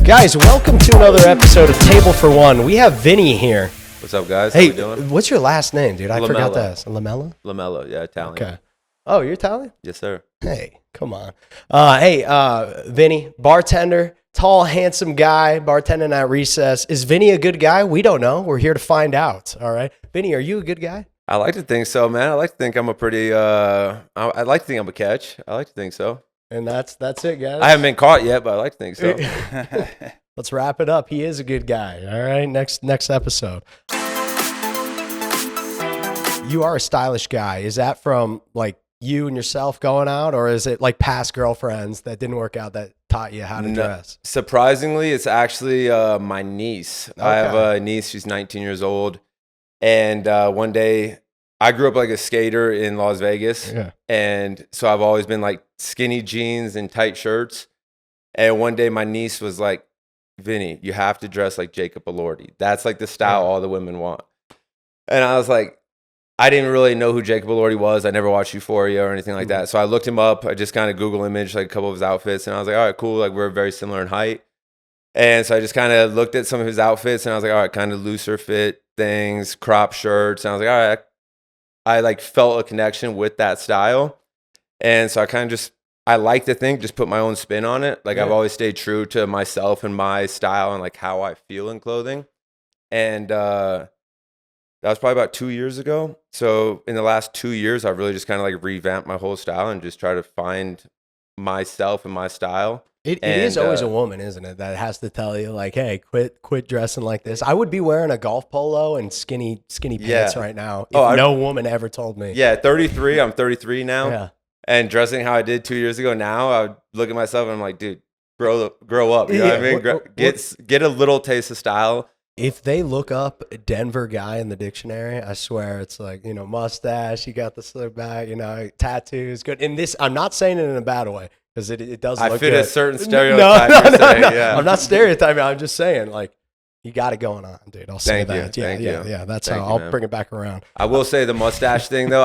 Guys, welcome to another episode of Table for One. We have Vinnie here. What's up, guys? Hey, How we doing? what's your last name, dude? I forgot Lamela. to ask. Lamela? Lamela, yeah, Italian. Okay. Oh, you're Italian? Yes, sir. Hey, come on. Vinnie, bartender, tall, handsome guy, bartending at Recess. Is Vinnie a good guy? We don't know. We're here to find out. All right. Vinnie, are you a good guy? I like to think so, man. I like to think I'm a pretty, I like to think I'm a catch. I like to think so. And that's it, guys. I haven't been caught yet, but I like to think so. Let's wrap it up. He is a good guy. All right. Next episode. You are a stylish guy. Is that from like you and yourself going out, or is it like past girlfriends that didn't work out that taught you how to dress? Surprisingly, it's actually my niece. Okay. I have a niece. She's 19 years old. And one day, I grew up like a skater in Las Vegas. Yeah. And so I've always been like skinny jeans and tight shirts. And one day my niece was like, Vinny, you have to dress like Jacob Elordi. That's like the style all the women want. And I was like, I didn't really know who Jacob Elordi was. I never watched Euphoria or anything like that. So I looked him up. I just kind of Google imaged like a couple of his outfits. And I was like, all right, cool. Like we're very similar in height. And so I just kind of looked at some of his outfits. And I was like, all right, kind of looser fit things, crop shirts. And I was like, all right. I like felt a connection with that style. And so I kind of just, I like to think, just put my own spin on it. Like I've always stayed true to myself and my style and like how I feel in clothing. And that was probably about 2 years ago. So in the last 2 years, I've really just kind of like revamped my whole style and just try to find myself and my style. It is always a woman, isn't it, that has to tell you like, hey, quit dressing like this. I would be wearing a golf polo and skinny pants right now if no woman ever told me. Yeah, 33. I'm 33 now. Yeah. And dressing how I did 2 years ago, now I would look at myself and I'm like, dude, grow up. You know what I mean? Get a little taste of style. If they look up Denver guy in the dictionary, I swear it's like, mustache, you got the slick back, tattoos, good. And this, I'm not saying it in a bad way because it does look good. I fit a certain stereotype. No. Yeah. I'm not stereotyping. I'm just saying, like, you got it going on, dude. I'll say that. Thank you. Yeah. That's how I'll bring it back around. I will say the mustache thing, though,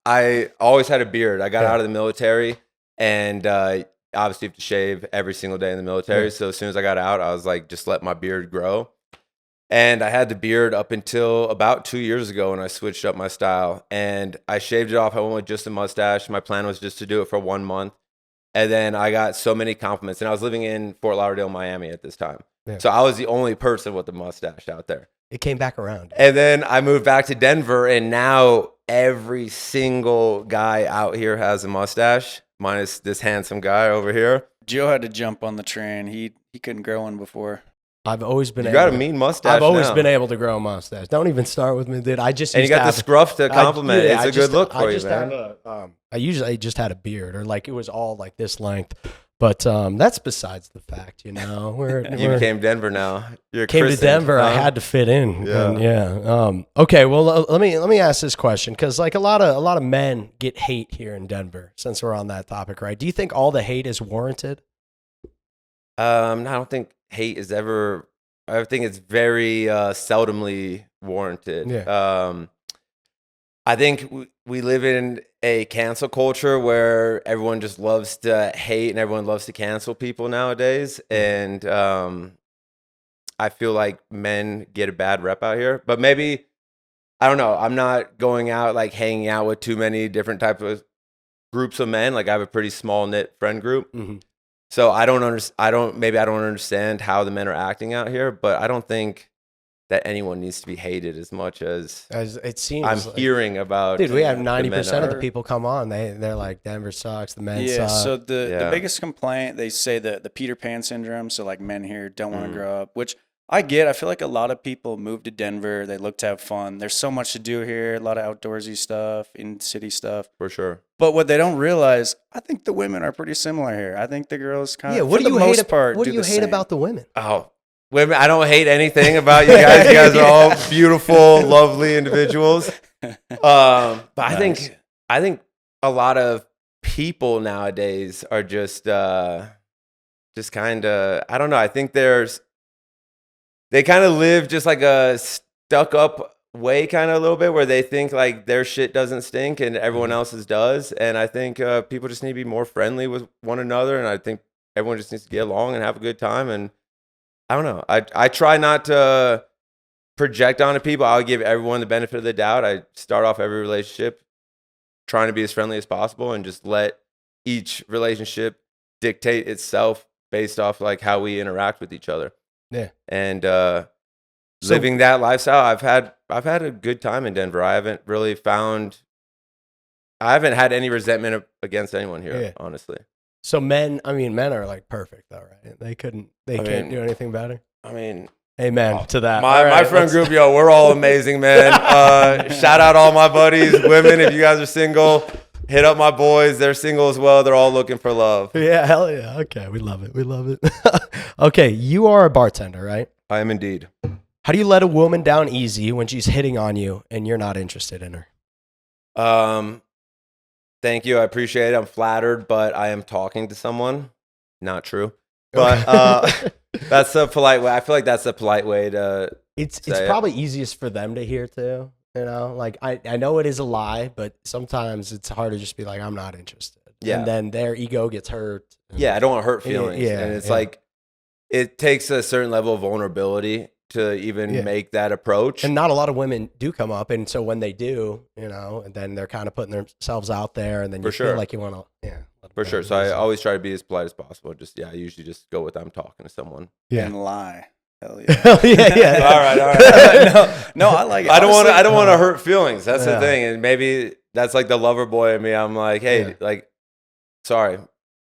I always had a beard. I got out of the military and obviously have to shave every single day in the military. So as soon as I got out, I was like, just let my beard grow. And I had the beard up until about 2 years ago when I switched up my style. And I shaved it off. I went with just a mustache. My plan was just to do it for 1 month. And then I got so many compliments. And I was living in Fort Lauderdale, Miami at this time. Yeah. So I was the only person with a mustache out there. It came back around. And then I moved back to Denver. And now every single guy out here has a mustache, minus this handsome guy over here. Joe had to jump on the train. He couldn't grow one before. I've always been. You got a mean mustache. I've always been able to grow a mustache. Don't even start with me, dude. I just and you got the scruff to compliment. It's a good look for you, man. I usually just had a beard, or like it was all like this length. But that's besides the fact, You became Denver now. Came to Denver. I had to fit in. Yeah. Okay. Well, let me ask this question because like a lot of men get hate here in Denver. Since we're on that topic, right? Do you think all the hate is warranted? I don't think hate is ever. I think it's very seldomly warranted. Yeah. I think we live in a cancel culture where everyone just loves to hate and everyone loves to cancel people nowadays. And I feel like men get a bad rep out here. But maybe, I don't know. I'm not going out like hanging out with too many different types of groups of men. Like I have a pretty small knit friend group. Mm-hmm. So I don't understand how the men are acting out here, but I don't think that anyone needs to be hated as much as it seems. I'm hearing about. Dude, we have 90% of the people come on. They're like, Denver sucks. The men suck. So the biggest complaint, they say the Peter Pan syndrome. So like men here don't want to grow up, which I get. I feel like a lot of people move to Denver. They look to have fun. There's so much to do here. A lot of outdoorsy stuff, in city stuff. For sure. But what they don't realize, I think the women are pretty similar here. I think the girls kind of, what for the most part, what do you hate about the women? Oh, women! I don't hate anything about you guys. You guys are all beautiful, lovely individuals. But nice. I think a lot of people nowadays are just kind of. I don't know. I think they kind of live just like a stuck up way kind of a little bit where they think like their shit doesn't stink and everyone else's does. And I think people just need to be more friendly with one another. And I think everyone just needs to get along and have a good time. And I don't know. I try not to project onto people. I'll give everyone the benefit of the doubt. I start off every relationship trying to be as friendly as possible and just let each relationship dictate itself based off like how we interact with each other. Yeah. And living that lifestyle, I've had a good time in Denver. I haven't had any resentment against anyone here, honestly. So men are like perfect though, right? They can't do anything better. I mean, amen to that. My friend group, we're all amazing, man. Shout out all my buddies, women. If you guys are single, hit up my boys. They're single as well. They're all looking for love. Yeah, hell yeah. Okay, we love it. Okay, you are a bartender, right? I am indeed. How do you let a woman down easy when she's hitting on you and you're not interested in her? Thank you. I appreciate it. I'm flattered, but I am talking to someone. Not true. But that's a polite way. I feel like that's a polite way to It's probably easiest for them to hear too. You know, like I know it is a lie, but sometimes it's hard to just be like, I'm not interested. Yeah. And then their ego gets hurt. Yeah, I don't want to hurt feelings. Yeah, and it's like, it takes a certain level of vulnerability to even make that approach. And not a lot of women do come up. And so when they do, and then they're kind of putting themselves out there, and then you feel like you want to, For sure. So I always try to be as polite as possible. I usually just go with I'm talking to someone. Yeah. And lie. Hell yeah. Yeah. All right. No, I like it. I don't want to hurt feelings. That's the thing. And maybe that's like the lover boy in me. I'm like, hey, like, sorry,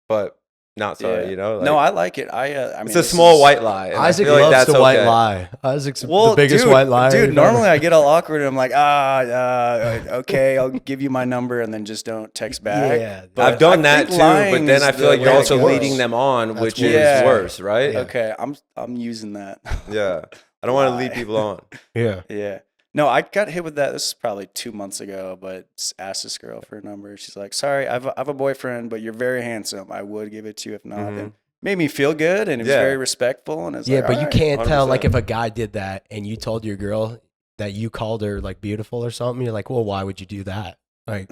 but not sorry, Like, no, I like it. I mean, it's a small white lie. Isaac loves the white lie. Isaac's the biggest white liar. Dude, normally I get all awkward and I'm like, okay, I'll give you my number and then just don't text back. Yeah, but I've done that too, but then I feel like you're also leading them on, which is worse, right? Yeah. Okay, I'm using that. Yeah. I don't want to lead people on. Yeah. Yeah. No, I got hit with that. This is probably 2 months ago, but asked this girl for a number. She's like, sorry, I have a boyfriend, but you're very handsome. I would give it to you if not. And made me feel good, and it was very respectful. And it's but you can't 100%. tell, like, if a guy did that and you told your girl that you called her, like, beautiful or something, you're like, well, why would you do that? Like,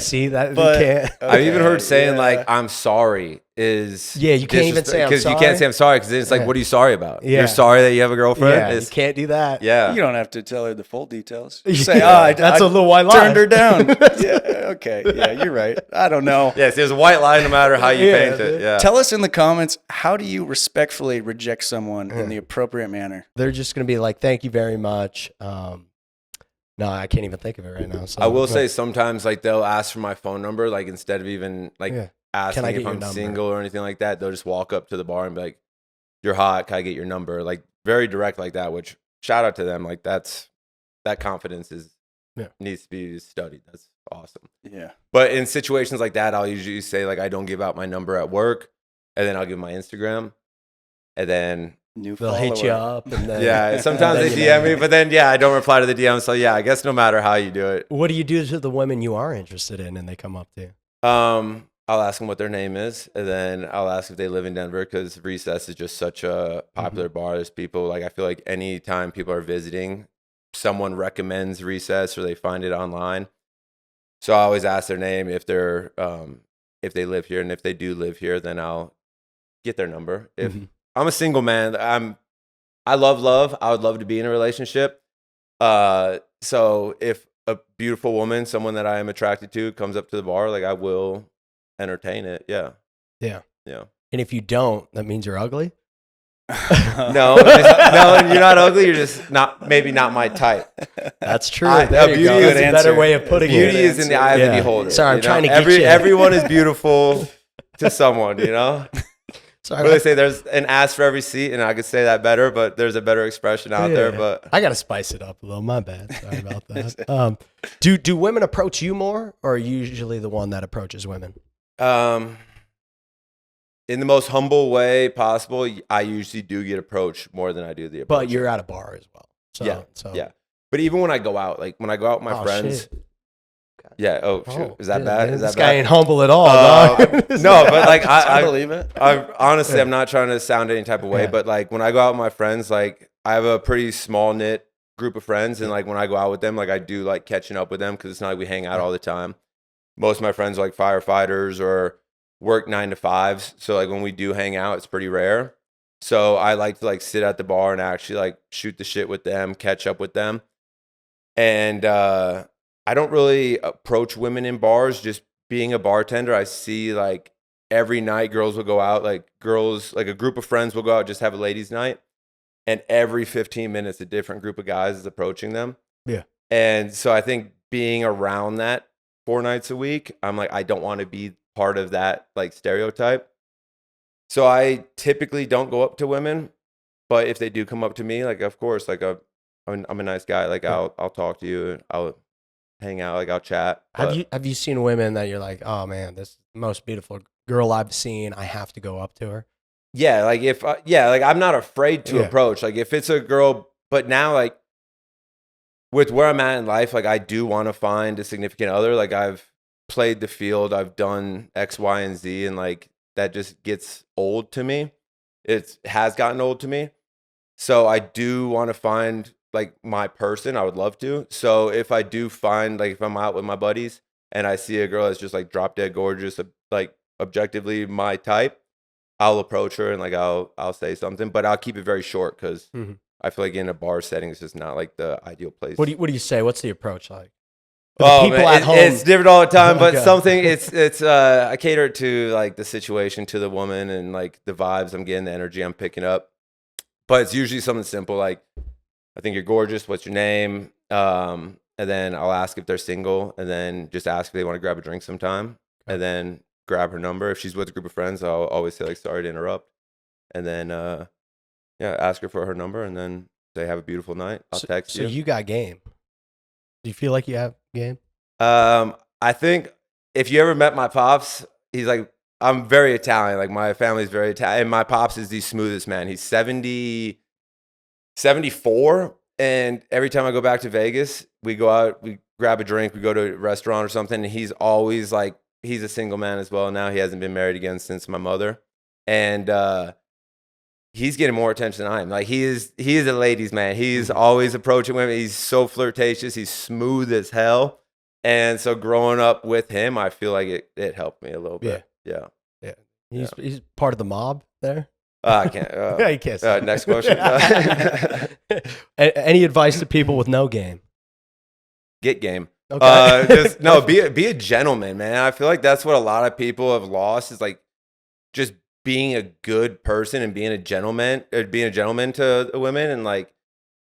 see, that you can't. I've even heard saying, like, I'm sorry is... Yeah, you can't even say I'm sorry. Because you can't say I'm sorry, because it's like, what are you sorry about? Yeah. You're sorry that you have a girlfriend? Yeah, you can't do that. Yeah. You don't have to tell her the full details. You say, that's a little white lie. Turned her down. Yeah, okay. Yeah, you're right. I don't know. Yes, there's a white lie no matter how you paint it. Yeah. Tell us in the comments, how do you respectfully reject someone in the appropriate manner? They're just going to be like, thank you very much. No, I can't even think of it right now. So I will say sometimes, like, they'll ask for my phone number, like, instead of even, like, asking if I'm single or anything like that, they'll just walk up to the bar and be like, you're hot, can I get your number? Like, very direct like that, which, shout out to them. Like, that confidence needs to be studied. That's awesome. Yeah. But in situations like that, I'll usually say, like, I don't give out my number at work, and then I'll give my Instagram, and then... They'll hit you up, and then sometimes they DM me, but then I don't reply to the DM. So I guess no matter how you do it. What do you do to the women you are interested in, and they come up to you? I'll ask them what their name is, and then I'll ask if they live in Denver, because Recess is just such a popular bar. There's people, like, I feel like anytime people are visiting, someone recommends Recess or they find it online. So I always ask their name if they're if they live here, and if they do live here, then I'll get their number. If I'm a single man, I love love. I would love to be in a relationship. So if a beautiful woman, someone that I am attracted to, comes up to the bar, like, I will entertain it. Yeah. Yeah. Yeah. And if you don't, that means you're ugly? No, you're not ugly. You're just maybe not my type. That's true. Beauty is a better way of putting it. Beauty is in the eye of the beholder. Sorry, I'm trying to get you. Everyone is beautiful to someone, Sorry, but they say there's an ass for every seat, and I could say that better, but there's a better expression out there. But I got to spice it up a little. My bad. Sorry about that. Do women approach you more, or are you usually the one that approaches women? In the most humble way possible, I usually do get approached more than I do the approach. But you're at a bar as well. So, yeah. But even when I go out, like when I go out with my friends. Shit. Yeah. Oh, shoot. Is that bad? This guy ain't humble at all. Dog. No, but like I believe it. Honestly, I'm not trying to sound any type of way, but like when I go out with my friends, like I have a pretty small knit group of friends, and like when I go out with them, like I do like catching up with them, because it's not like we hang out all the time. Most of my friends are like firefighters or work 9 to 5s, so like when we do hang out, it's pretty rare. So I like to like sit at the bar and actually like shoot the shit with them, catch up with them. And I don't really approach women in bars. Just being a bartender, I see like every night girls will go out, like a group of friends will go out, just have a ladies' night. And every 15 minutes, a different group of guys is approaching them. Yeah. And so I think being around that 4 nights a week, I'm like, I don't want to be part of that like stereotype. So I typically don't go up to women, but if they do come up to me, like, of course, like I'm a nice guy. Like I'll talk to you, I'll hang out, like I'll chat. Have you seen women that you're like, oh man, this is the most beautiful girl I've seen. I have to go up to her. Yeah, like like I'm not afraid to approach. Like if it's a girl, but now like with where I'm at in life, like I do want to find a significant other. Like I've played the field, I've done X, Y, and Z, and like that just gets old to me. It has gotten old to me. So I do want to find like my person. I would love to. So if I do find, like if I'm out with my buddies and I see a girl that's just like drop dead gorgeous, like objectively my type, I'll approach her and like I'll say something, but I'll keep it very short because I feel like in a bar setting it's just not like the ideal place. What do you say? What's the approach like? Oh man, it's different all the time, but something it's I cater to like the situation, to the woman, and like the vibes I'm getting, the energy I'm picking up. But it's usually something simple like, I think you're gorgeous. What's your name? And then I'll ask if they're single, and then just ask if they want to grab a drink sometime, and then grab her number. If she's with a group of friends, I'll always say like, sorry to interrupt, and then ask her for her number, and then say have a beautiful night. I'll text you. So you got game. Do you feel like you have game? I think if you ever met my pops, he's like, I'm very Italian. Like my family's very Italian. And my pops is the smoothest man. He's 74. And every time I go back to Vegas, we go out, we grab a drink, we go to a restaurant or something. And he's always like, he's a single man as well. Now he hasn't been married again since my mother. And, he's getting more attention than I am. Like he is a ladies' man. He's always approaching women. He's so flirtatious. He's smooth as hell. And so growing up with him, I feel like it helped me a little bit. Yeah. He's part of the mob there. I can't. Yeah, you can't. Next question. Any advice to people with no game? Get game. Okay. Be a gentleman, man. I feel like that's what a lot of people have lost, is like just being a good person and being a gentleman to women. And like,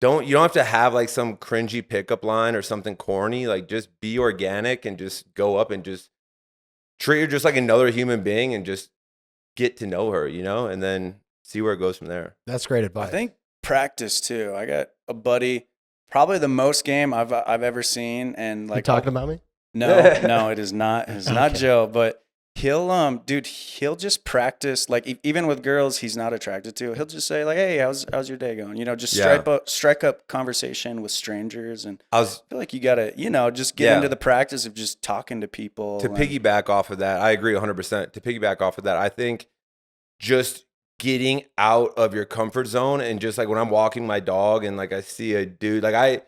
you don't have to have like some cringy pickup line or something corny. Like just be organic and just go up and just treat her just like another human being and just get to know her, and then see where it goes from there. That's great advice. I think practice too. I got a buddy, probably the most game I've ever seen, and like, you talking about me? No, it is not. It's not Joe, but he'll just practice. Like even with girls he's not attracted to, he'll just say like, "Hey, how's your day going?" Just strike up conversation with strangers. And I feel like you gotta, just get into the practice of just talking to people. To piggyback off of that, I agree 100%. To piggyback off of that, I think just getting out of your comfort zone, and just like when I'm walking my dog and like I see a dude, like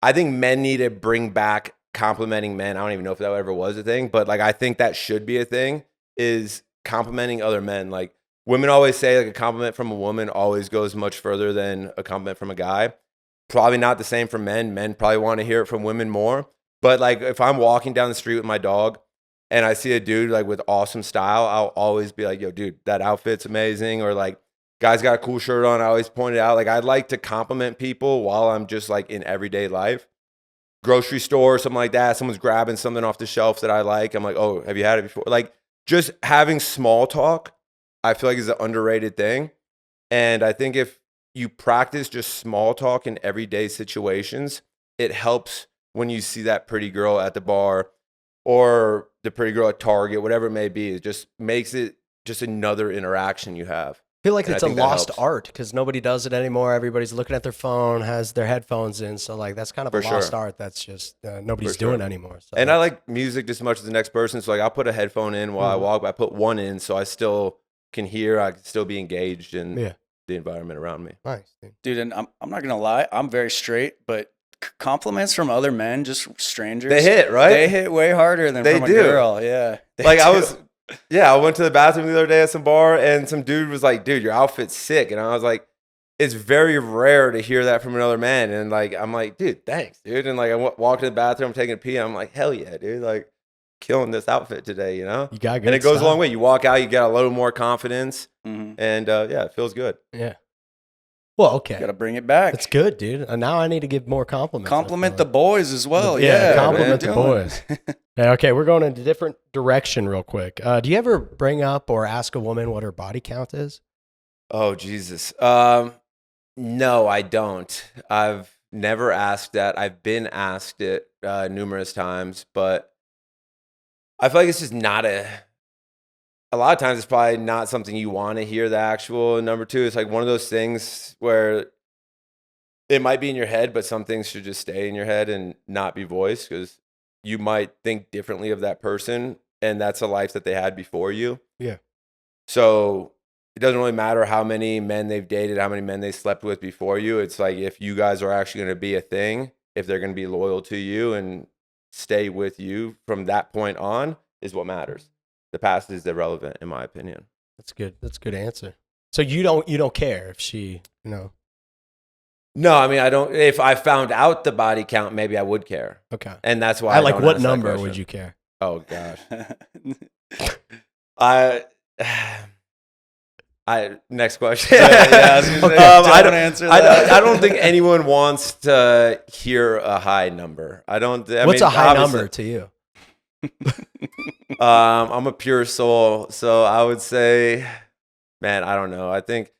I think men need to bring back complimenting men. I don't even know if that ever was a thing, but like I think that should be a thing, is complimenting other men. Like women always say like a compliment from a woman always goes much further than a compliment from a guy. Probably not the same for men. Men probably want to hear it from women more. But like if I'm walking down the street with my dog and I see a dude like with awesome style, I'll always be like, yo, dude, that outfit's amazing. Or like, guy's got a cool shirt on. I always point it out. Like I'd like to compliment people while I'm just like in everyday life. Grocery store or something like that, someone's grabbing something off the shelf that I like, I'm like, oh, have you had it before? Like just having small talk, I feel like is an underrated thing. And I think if you practice just small talk in everyday situations, it helps when you see that pretty girl at the bar or the pretty girl at Target, whatever it may be. It just makes it just another interaction you have. I feel like it's a lost art because nobody does it anymore. Everybody's looking at their phone, has their headphones in. So like that's kind of a lost art that's just nobody's doing anymore. So and I like music just as much as the next person. So like I'll put a headphone in while I walk, but I put one in so I still can hear. I can still be engaged in the environment around me. Nice, dude. And I'm not gonna lie, I'm very straight, but compliments from other men, just strangers, they hit, right? They hit way harder than from a girl. Yeah, like Yeah, I went to the bathroom the other day at some bar, and some dude was like, "Dude, your outfit's sick," and I was like, "It's very rare to hear that from another man," and like, I'm like, "Dude, thanks, dude," and like, I walked in the bathroom, taking a pee, and I'm like, "Hell yeah, dude!" Like, killing this outfit today, you know? You got good And it goes a long style. way. You walk out, you get a little more confidence, Mhm. and yeah, it feels good. Yeah. Well, okay. Got to bring it back. That's good, dude. And now I need to give more compliments. I Compliment feel the boys as well. Yeah, Yeah, compliment man. the boys. Yeah, okay, we're going in a different direction real quick. Do you ever bring up or ask a woman what her body count is? Oh Jesus. No, I don't. I've never asked that. I've been asked it numerous times, but I feel like it's just not a lot of times it's probably not something you want to hear the actual number two. It's like one of those things where it might be in your head, but some things should just stay in your head and not be voiced because you might think differently of that person and that's a life that they had before you. Yeah. So it doesn't really matter how many men they've dated, how many men they slept with before you. It's like if you guys are actually going to be a thing, if they're going to be loyal to you and stay with you from that point on is what matters. The past is irrelevant, in my opinion. That's good. That's a good answer. So you don't care if she, No, I mean I don't. If I found out the body count, maybe I would care, Okay. and that's why. I like don't what ask that number question. would you care? Oh gosh, I. Next question. I was gonna say, don't answer that. I don't think anyone wants to hear a high number. What's a high number to you? I'm a pure soul, so I would say, man, I don't know. I think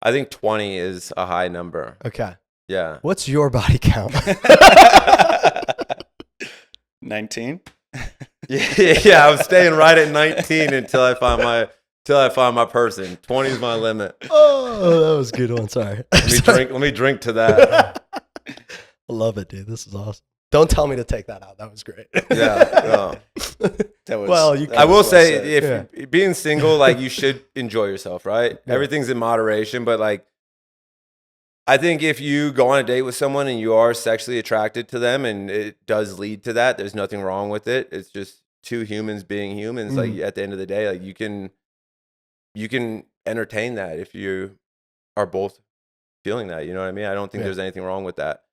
20 is a high number. Okay. Yeah. What's your body count? 19. Yeah. I'm staying right at 19 until I find my person. 20 is my limit. Oh, that was a good one. Sorry. Let me drink to that. I love it, dude. This is awesome. Don't tell me to take that out. That was great. Yeah. That was, Well, I will say, said. if being single, like you should enjoy yourself, right? Yeah. Everything's in moderation, but like, I think if you go on a date with someone and you are sexually attracted to them, and it does lead to that, there's nothing wrong with it. It's just two humans being humans. Like at the end of the day, like you can entertain that if you are both feeling that. You know what I mean? I don't think there's anything wrong with that.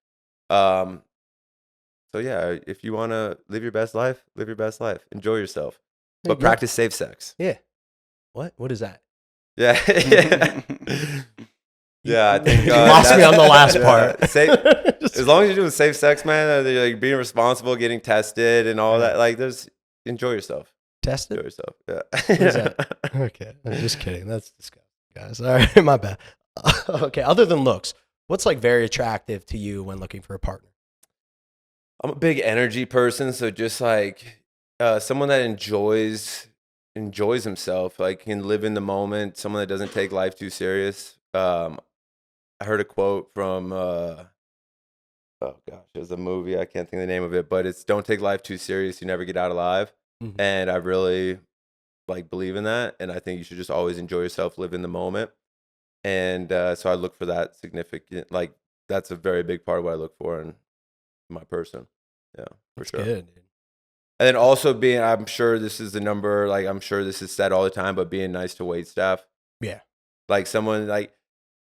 So yeah, if you want to live your best life, live your best life. Enjoy yourself, but practice safe sex. Yeah. What is that? Yeah. Yeah, I think you lost me on the last part. As long as you're doing safe sex, man, you're like being responsible, getting tested, and all that. Like, enjoy yourself. Tested? Enjoy yourself. Yeah. What is that? Okay, I'm just kidding. That's disgusting, guys. All right, my bad. Okay, other than looks, what's like very attractive to you when looking for a partner? I'm a big energy person, so just like someone that enjoys himself, like can live in the moment. Someone that doesn't take life too serious. I heard a quote from oh gosh, it was a movie. I can't think of the name of it, but it's "Don't take life too serious. You never get out alive." Mm-hmm. And I really like believe in that, and I think you should just always enjoy yourself, live in the moment. And so I look for that significant. Like that's a very big part of what I look for in my person. Yeah, for sure. Good, dude. And then also being, I'm sure this is the number. Like I'm sure this is said all the time, but being nice to wait staff. Yeah. Like someone like.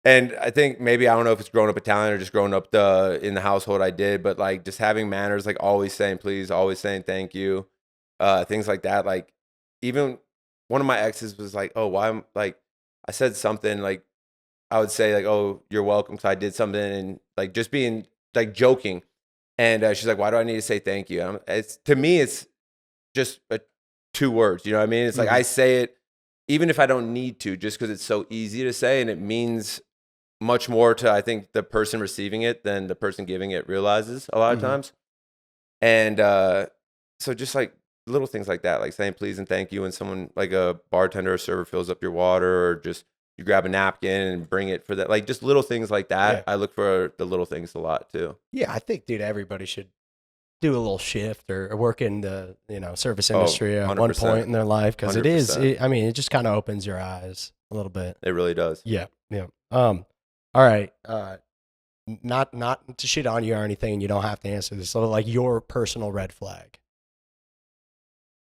And I think maybe, I don't know if it's growing up Italian or just growing up in the household I did, but like just having manners, like always saying please, always saying thank you, things like that. Like even one of my exes was like, oh, why am like, I said something like, I would say like, oh, you're welcome. So I did something and like just being like joking. And she's like, why do I need to say thank you? To me, it's just 2 words. You know what I mean? It's like, I say it even if I don't need to, just because it's so easy to say and it means much more to, I think, the person receiving it than the person giving it realizes a lot of times. And so just like little things like that, like saying please and thank you when someone like a bartender or server fills up your water, or just you grab a napkin and bring it for that. Like just little things like that. Yeah. I look for the little things a lot too. Yeah, I think, dude, everybody should do a little shift or work in the service industry at one 100%. point in their life, because it 100%. just kind of opens your eyes a little bit. It really does. Yeah. All right. Not to shit on you or anything. You don't have to answer this. So, like, your personal red flag.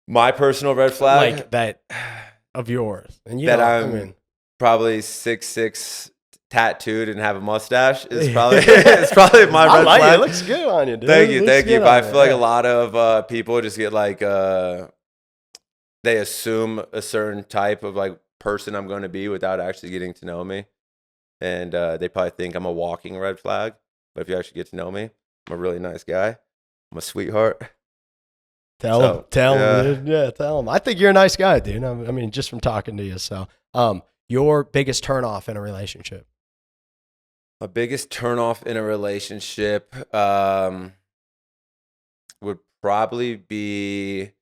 My personal red flag, like that of yours, and you that know, I'm probably 6'6", tattooed, and have a mustache is probably it's probably my I red like flag. it. It looks good on you, dude. Thank It you, looks thank you. good But I on feel like yeah. a lot of people just get like they assume a certain type of like person I'm going to be without actually getting to know me, and they probably think I'm a walking red flag. But if you actually get to know me, I'm a really nice guy. I'm a sweetheart. Tell him, dude. Yeah, tell him. I think you're a nice guy, dude. I mean, just from talking to you. So, your biggest turnoff in a relationship? My biggest turnoff in a relationship would probably be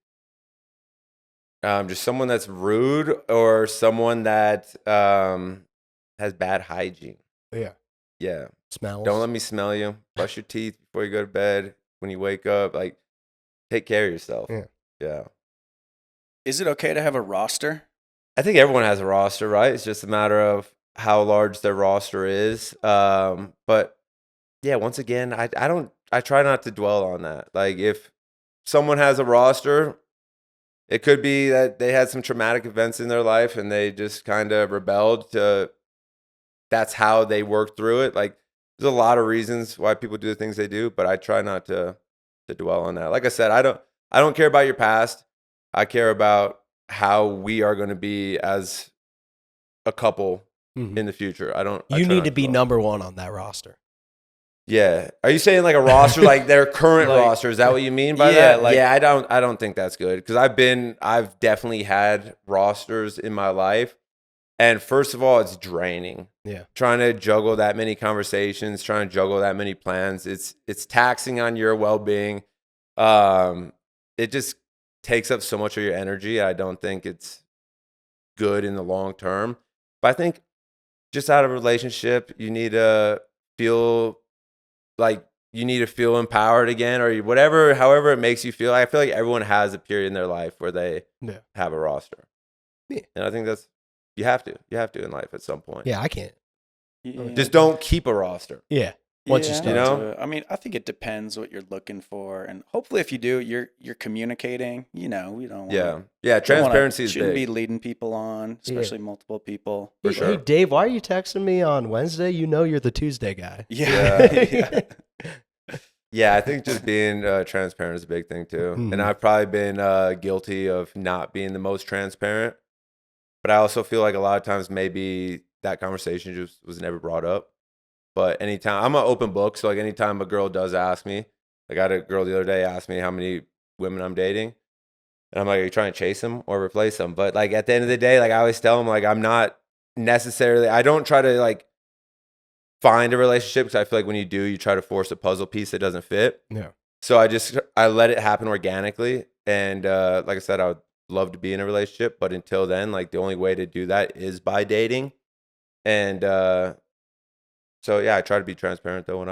just someone that's rude or someone that has bad hygiene. Yeah. Yeah. Smells. Don't let me smell you. Brush your teeth before you go to bed. When you wake up, like, take care of yourself. Yeah. Yeah. Is it okay to have a roster? I think everyone has a roster, right? It's just a matter of how large their roster is. But yeah, once again, I try not to dwell on that. Like, if someone has a roster, it could be that they had some traumatic events in their life and they just kind of rebelled to, that's how they worked through it. Like, there's a lot of reasons why people do the things they do, but I try not to dwell on that. Like I said, I don't care about your past. I care about how we are going to be as a couple in the future. You need to be number one on that roster. Yeah. Are you saying like a roster, like their current Like, roster? Is that what you mean by yeah, that? like- Yeah, I don't think that's good, because I've definitely had rosters in my life. And first of all, it's draining. Yeah. Trying to juggle that many conversations, trying to juggle that many plans. It's taxing on your well-being. It just takes up so much of your energy. I don't think it's good in the long term. But I think just out of a relationship, you need to feel like you need to feel empowered again, or whatever, however it makes you feel. I feel like everyone has a period in their life where they have a roster. Yeah. And I think that's, you have to in life at some point. Yeah, I can't. Yeah. Just don't keep a roster. Yeah. Once you Yeah, start. You know? I mean, I think it depends what you're looking for, and hopefully, if you do, you're communicating. You know, we don't. Yeah. Transparency is shouldn't big. be leading people on, especially multiple people. For Hey, sure. hey, Dave, why are you texting me on Wednesday? You know you're the Tuesday guy. Yeah. Yeah, I think just being transparent is a big thing too. Mhm. And I've probably been guilty of not being the most transparent. But I also feel like a lot of times maybe that conversation just was never brought up. But anytime, I'm an open book. So like anytime a girl does ask me, like I had a girl the other day ask me how many women I'm dating. And I'm like, are you trying to chase them or replace them? But like at the end of the day, like I always tell them, like I'm not necessarily, I don't try to like find a relationship, because I feel like when you do, you try to force a puzzle piece that doesn't fit. Yeah. So I let it happen organically. And like I said, I would love to be in a relationship, but until then, like the only way to do that is by dating. And so yeah, I try to be transparent though when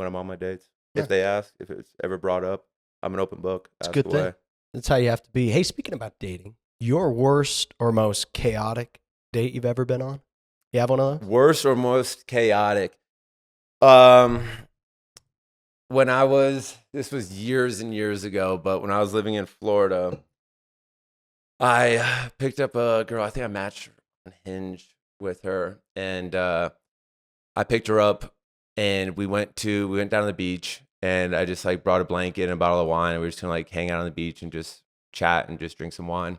I'm on my dates. Yeah. If they ask, if it's ever brought up, I'm an open book. It's a Ask good away. thing. That's how you have to be. Hey, speaking about dating, your worst or most chaotic date you've ever been on? You have one of those? Worst or most chaotic? When this was years and years ago, but when I was living in Florida, I picked up a girl. I think I matched on Hinge with her, and I picked her up, and we went down to the beach, and I just like brought a blanket and a bottle of wine, and we were just gonna like hang out on the beach and just chat and just drink some wine.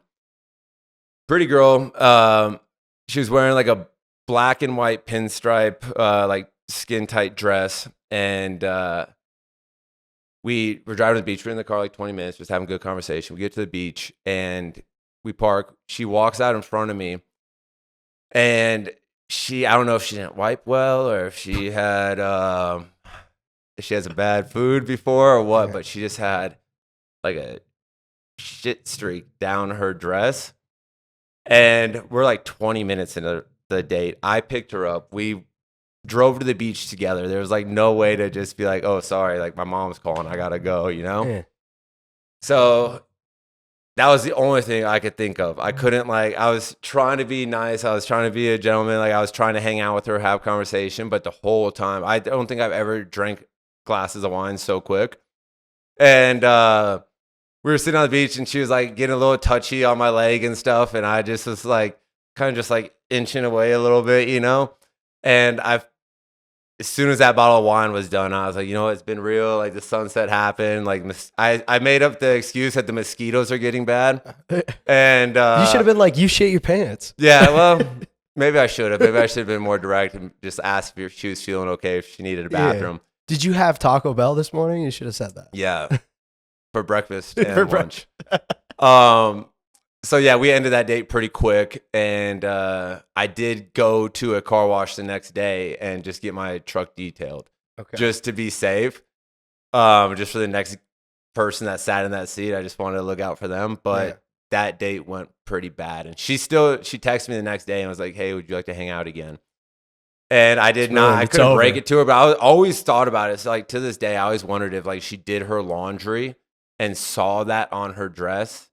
Pretty girl. She was wearing like a black and white pinstripe, like skin tight dress, and we were driving to the beach. We were in the car like 20 minutes, just having a good conversation. We get to the beach and we park. She walks out in front of me, and I don't know if she didn't wipe well or if she had if she has a bad food before or what, but she just had like a shit streak down her dress. And we're like 20 minutes into the date. I picked her up. We drove to the beach together. There was like no way to just be like, oh, sorry, like my mom's calling, I gotta go, you know? Yeah. So that was the only thing I could think of. I couldn't I was trying to be nice. I was trying to be a gentleman. Like I was trying to hang out with her, have conversation, but the whole time, I don't think I've ever drank glasses of wine so quick. And we were sitting on the beach and she was like getting a little touchy on my leg and stuff. And I just was like, kind of just like inching away a little bit, you know? And as soon as that bottle of wine was done, I was like, you know what? It's been real. Like the sunset happened. Like I made up the excuse that the mosquitoes are getting bad. And you should have been like, you shit your pants. Yeah, well, maybe I should have. Maybe I should have been more direct and just asked if she was feeling okay, if she needed a bathroom. Yeah. Did you have Taco Bell this morning? You should have said that. Yeah, for breakfast and lunch. So yeah, we ended that date pretty quick, and I did go to a car wash the next day and just get my truck detailed, just to be safe. Just for the next person that sat in that seat, I just wanted to look out for them. But that date went pretty bad, and she texted me the next day and was like, "Hey, would you like to hang out again?" And I did not. I couldn't break it to her, but I always thought about it. So like to this day, I always wondered if like she did her laundry and saw that on her dress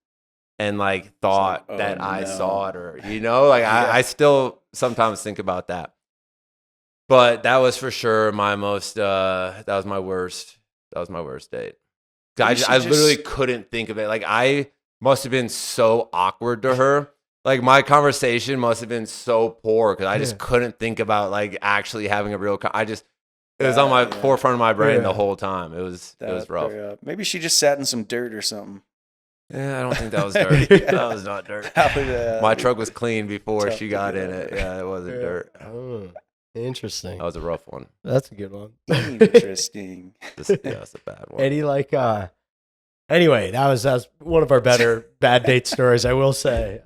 and like thought that I saw it, or like I still sometimes think about that. But that was for sure my most. That was my worst. That was my worst date. I literally couldn't think of it. Like I must have been so awkward to her. Like my conversation must have been so poor because I just couldn't think about like actually having a real. It was on my forefront of my brain the whole time. It was rough. Maybe she just sat in some dirt or something. Yeah, I don't think that was dirt. That was not dirt. My truck was clean before she got in it. Yeah, it wasn't dirt. Oh, interesting. That was a rough one. That's a good one. Interesting. That's a bad one. Eddie, anyway, that was one of our better bad date stories, I will say.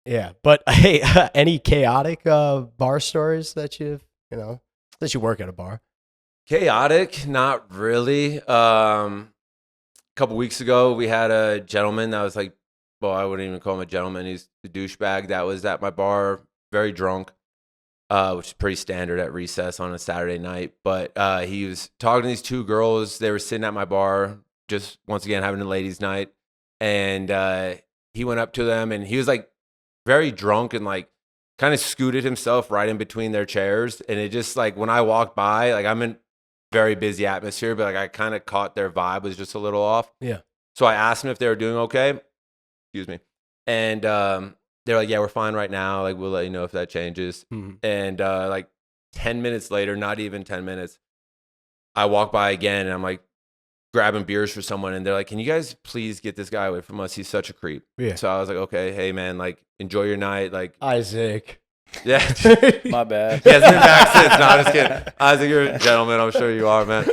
Yeah, but hey, any chaotic bar stories that you work at a bar? Chaotic? Not really. A couple weeks ago, we had a gentleman that was like, well, I wouldn't even call him a gentleman. He's a douchebag that was at my bar, very drunk, which is pretty standard at recess on a Saturday night. But he was talking to these two girls. They were sitting at my bar, just once again having a ladies' night, and he went up to them and he was like very drunk and like kind of scooted himself right in between their chairs. And it just like when I walked by, like I'm in very busy atmosphere, but like I kind of caught their vibe was just a little off. Yeah. So I asked them if they were doing okay. Excuse me. And they're like, yeah, we're fine right now. Like we'll let you know if that changes. Mm-hmm. And like 10 minutes later, not even 10 minutes, I walk by again and I'm like, grabbing beers for someone, and they're like, can you guys please get this guy away from us? He's such a creep. Yeah. So I was like, okay, hey man, like enjoy your night. Like Isaac. Yeah. My bad. He hasn't been back since. No, I'm just kidding. Isaac, you're a gentleman. I'm sure you are, man.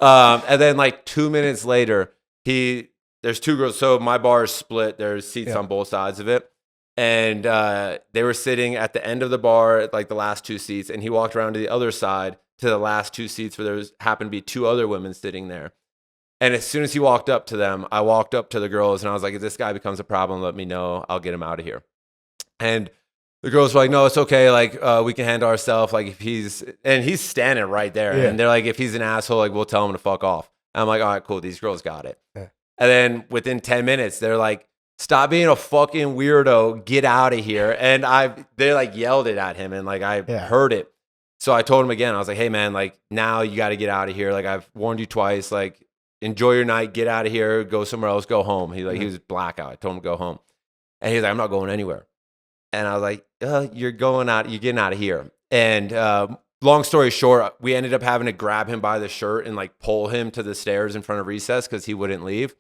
And then like 2 minutes later, there's two girls. So my bar is split. There's seats on both sides of it. And they were sitting at the end of the bar, at like the last two seats. And he walked around to the other side to the last two seats where happened to be two other women sitting there. And as soon as he walked up to them, I walked up to the girls and I was like, if this guy becomes a problem, let me know. I'll get him out of here. And the girls were like, no, it's okay. Like, we can handle ourselves. Like, if he's standing right there. Yeah. And they're like, if he's an asshole, like, we'll tell him to fuck off. And I'm like, all right, cool. These girls got it. Yeah. And then within 10 minutes, they're like, stop being a fucking weirdo. Get out of here. And they like yelled it at him. And like, I heard it. So I told him again, I was like, hey man, like now you got to get out of here. Like I've warned you twice, like, enjoy your night, get out of here, go somewhere else, go home. He was blackout. I told him to go home. And he's like, I'm not going anywhere. And I was like, you're getting out of here. And long story short, we ended up having to grab him by the shirt and like pull him to the stairs in front of recess because he wouldn't leave.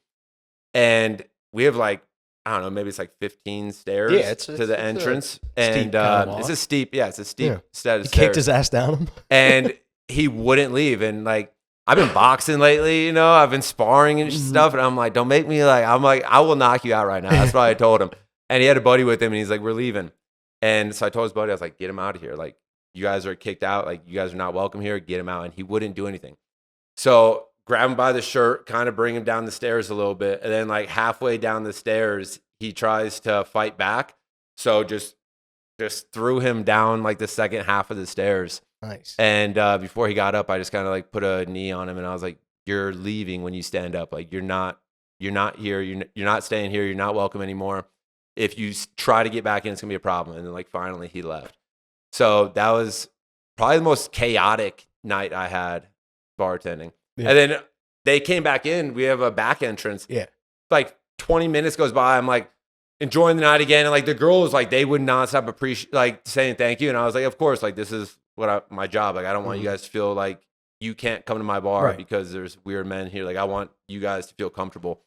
And we have like, I don't know, maybe it's like 15 stairs to the entrance. And it's a steep set of stairs. He kicked his ass down him. And he wouldn't leave. And like, I've been boxing lately, I've been sparring and stuff. And I'm like, don't make me I'm like, I will knock you out right now. That's what I told him. And he had a buddy with him and he's like, we're leaving. And so I told his buddy, I was like, get him out of here. Like, you guys are kicked out. Like, you guys are not welcome here. Get him out. And he wouldn't do anything. So grab him by the shirt, kind of bring him down the stairs a little bit. And then like halfway down the stairs, he tries to fight back. So just threw him down like the second half of the stairs. Nice. And before he got up, I just kind of like put a knee on him and I was like, you're leaving when you stand up. Like, you're not here. You're not staying here. You're not welcome anymore. If you try to get back in, it's going to be a problem. And then like finally he left. So that was probably the most chaotic night I had bartending. Yeah. And then they came back in. We have a back entrance. Yeah. like 20 minutes goes by. I'm like enjoying the night again. And like the girls, like they would not stop saying thank you. And I was like, of course, like this is my job. Like I don't want you guys to feel like you can't come to my bar because there's weird men here. Like I want you guys to feel comfortable.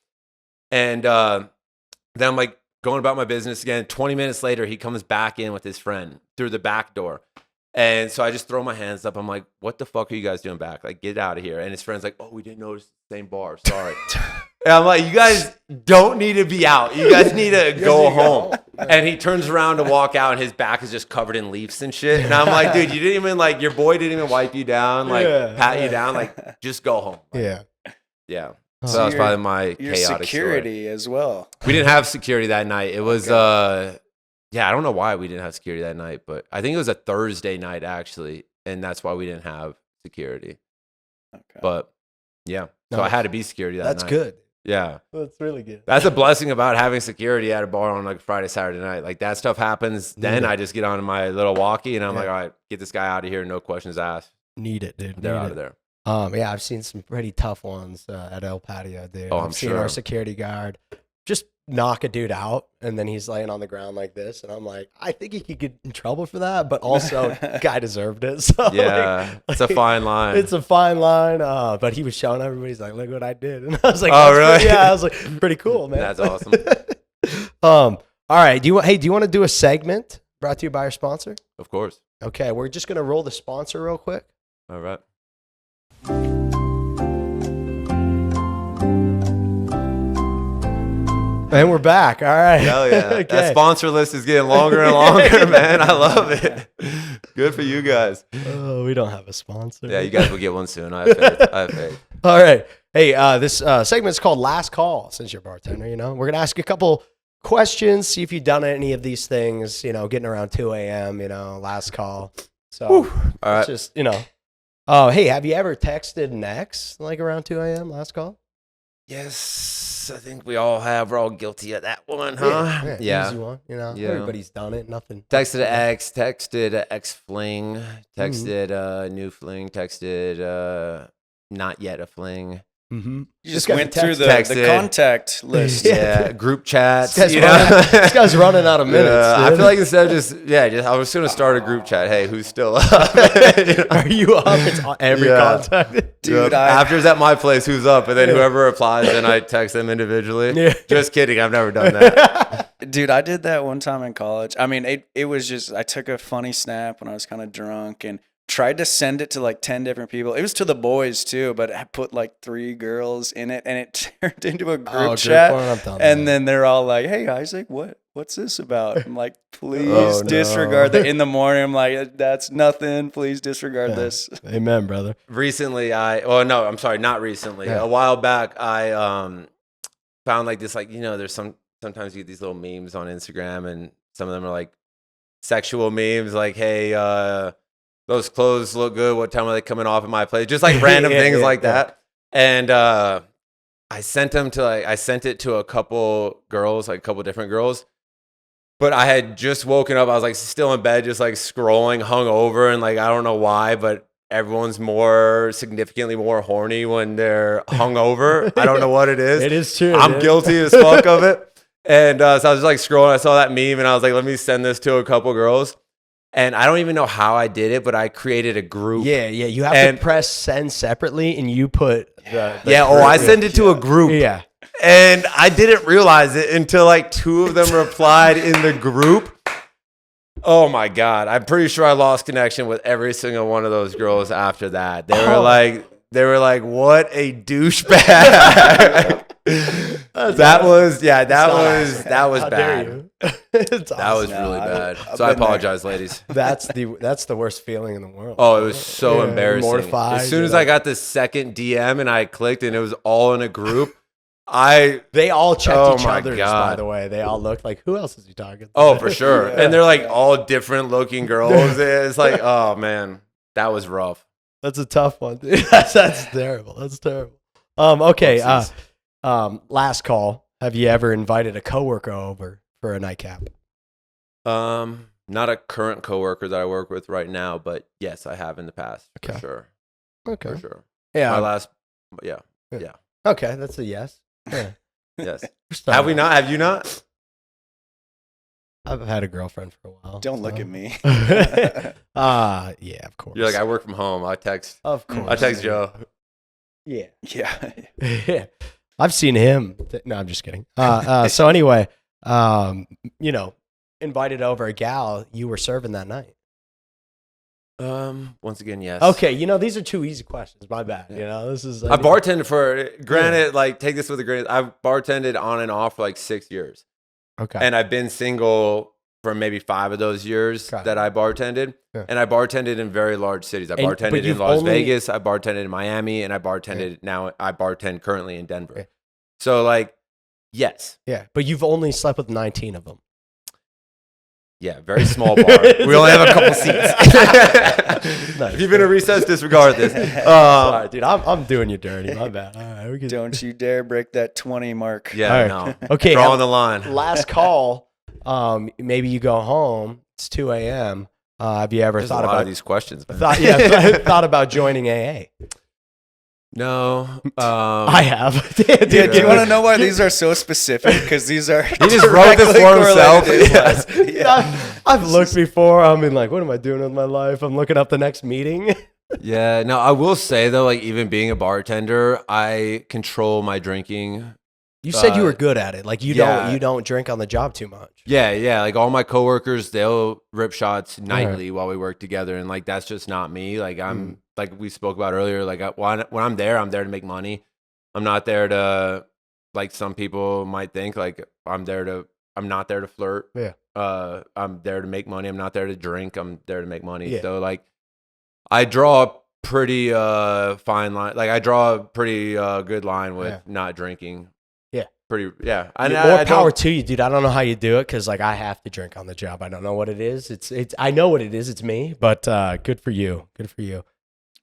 And then I'm like going about my business again. 20 minutes later, he comes back in with his friend through the back door. And so I just throw my hands up. I'm like, what the fuck are you guys doing back? Like, get out of here. And his friend's like, oh, we didn't notice the same bar. Sorry. And I'm like, you guys don't need to be out. You guys need to go home. And he turns around to walk out, and his back is just covered in leaves and shit. And I'm like, dude, you didn't even, like, your boy didn't even wipe you down, like, pat you down. Like, just go home. Like, yeah. So that was probably my chaotic security story. As well. We didn't have security that night. It was, yeah, I don't know why we didn't have security that night, but I think it was a Thursday night, actually. And that's why we didn't have security. Okay. But, yeah. So I had to be security that night. That's good. Yeah. That's really good. That's a blessing about having security at a bar on like Friday, Saturday night. Like that stuff happens. Then I just get on my little walkie and I'm like, all right, get this guy out of here. No questions asked. Need it, dude. They're out of there. Yeah, I've seen some pretty tough ones at El Patio, dude. Oh, I've seen our security guard just knock a dude out, and then he's laying on the ground like this, and I'm like, I think he could get in trouble for that, but also guy deserved it. So yeah, it's a fine line. It's a fine line. But he was showing everybody, he's like, look what I did, and I was like, oh really? Yeah, I was like, pretty cool, man. That's awesome. All right, do you want to do a segment brought to you by our sponsor? Of course. Okay, we're just gonna roll the sponsor real quick. All right. And we're back. All right. Hell yeah. Okay. That sponsor list is getting longer and longer, man. I love it. Good for you guys. Oh, we don't have a sponsor. Yeah, you guys will get one soon. I have faith. All right. Hey, this segment is called Last Call, since you're a bartender, you know. We're going to ask you a couple questions, see if you've done any of these things, you know, getting around 2 a.m., you know, last call. So, all right. just, you know. Oh, hey, have you ever texted an ex, like around 2 a.m., last call? Yes, I think we all have. We're all guilty of that one, huh? Yeah. Easy one, you know. Yeah. Everybody's done it. Nothing. Texted an ex, texted an ex-fling, texted a new fling, texted not yet a fling. Mm-hmm. You just went through the contact list. Yeah, group chats. This guy's running out of minutes. I feel like instead of just I was going to start a group chat. Hey, who's still up? Are you up? It's every contact. Dude, after it's at my place, who's up? And then whoever replies, then I text them individually. Yeah. Just kidding. I've never done that. Dude, I did that one time in college. I mean, it was just, I took a funny snap when I was kind of drunk and tried to send it to like 10 different people. It was to the boys too, but I put like 3 girls in it and it turned into a group chat. And then they're all like, hey, Isaac, what's this about? I'm like, please disregard that. In the morning, I'm like, that's nothing. Please disregard this. Amen, brother. Recently, not recently. A while back, I found like this, like, you know, there's sometimes you get these little memes on Instagram and some of them are like sexual memes, like, hey, those clothes look good. What time are they coming off at my place? Just like random things like that. And I sent it to a couple girls, like a couple different girls. But I had just woken up. I was like still in bed, just like scrolling, hungover, and like I don't know why, but everyone's significantly more horny when they're hungover. I don't know what it is. It is true. I'm guilty as fuck of it. And so I was just like scrolling. I saw that meme, and I was like, let me send this to a couple girls. And I don't even know how I did it, but I created a group. Yeah. You have to press send separately, and you put I sent it to a group. Yeah. And I didn't realize it until like 2 of them replied in the group. Oh my God. I'm pretty sure I lost connection with every single one of those girls after that. They were like, what a douchebag. That was bad. That was really bad. So I apologize, ladies. That's the worst feeling in the world. Oh, it was so embarrassing. Mortified. As soon as I got the second DM and I clicked and it was all in a group, they all checked each other's, by the way. They all looked like, who else is he talking to? Oh, for sure. And they're like all different looking girls. It's like, oh man, that was rough. That's a tough one, dude. That's terrible. That's terrible. Okay. Last call. Have you ever invited a coworker over for a nightcap? Not a current coworker that I work with right now, but yes, I have in the past. Okay. For sure. Okay. For sure. Yeah. My last. Yeah. Okay, that's a yes. Yeah. Yes. Have we not? Have you not? I've had a girlfriend for a while. Don't look at me. Yeah, of course. You're like, I work from home. I text Joe. Yeah. Yeah. Yeah. I've seen him. No, I'm just kidding. So anyway, invited over a gal you were serving that night. Once again, yes. Okay, these are two easy questions. My bad. This is. I bartended for. Granted, like take this with a grain. I've bartended on and off for like 6 years. Okay. And I've been single for maybe 5 of those years that I bartended. Yeah. And I bartended in very large cities. I bartended in Las Vegas. I bartended in Miami, and I bartended now. I bartend currently in Denver. Yeah. So like, yes. Yeah, but you've only slept with 19 of them. Yeah, very small bar. We only have a couple seats. Nice. If you've been a recess, disregard this. Sorry, dude, I'm doing you dirty. My bad. All right, Don't you dare break that 20 mark. Yeah, no. Okay, drawing the line. Last call. Maybe you go home. It's 2 a.m. Have you ever thought about these questions? Thought about joining AA? No, I have. Dude, do you want to know why these are so specific? Because these are he just wrote this for himself. Yeah. I've looked before. I mean, like, what am I doing with my life? I'm looking up the next meeting. Yeah, no, I will say though, like even being a bartender, I control my drinking. You said you were good at it. Like you don't drink on the job too much. Yeah. Like all my coworkers, they'll rip shots nightly while we work together, and like that's just not me. Like I'm like we spoke about earlier. Like when I'm there to make money. I'm not there to like some people might think. Like I'm not there to flirt. Yeah. I'm there to make money. I'm not there to drink. I'm there to make money. Yeah. So like I draw a pretty fine line. Like I draw a pretty good line with not drinking. More power to you, dude. I don't know how you do it because like I have to drink on the job. I don't know what it is. It's I know what it is. It's me, but good for you. Good for you.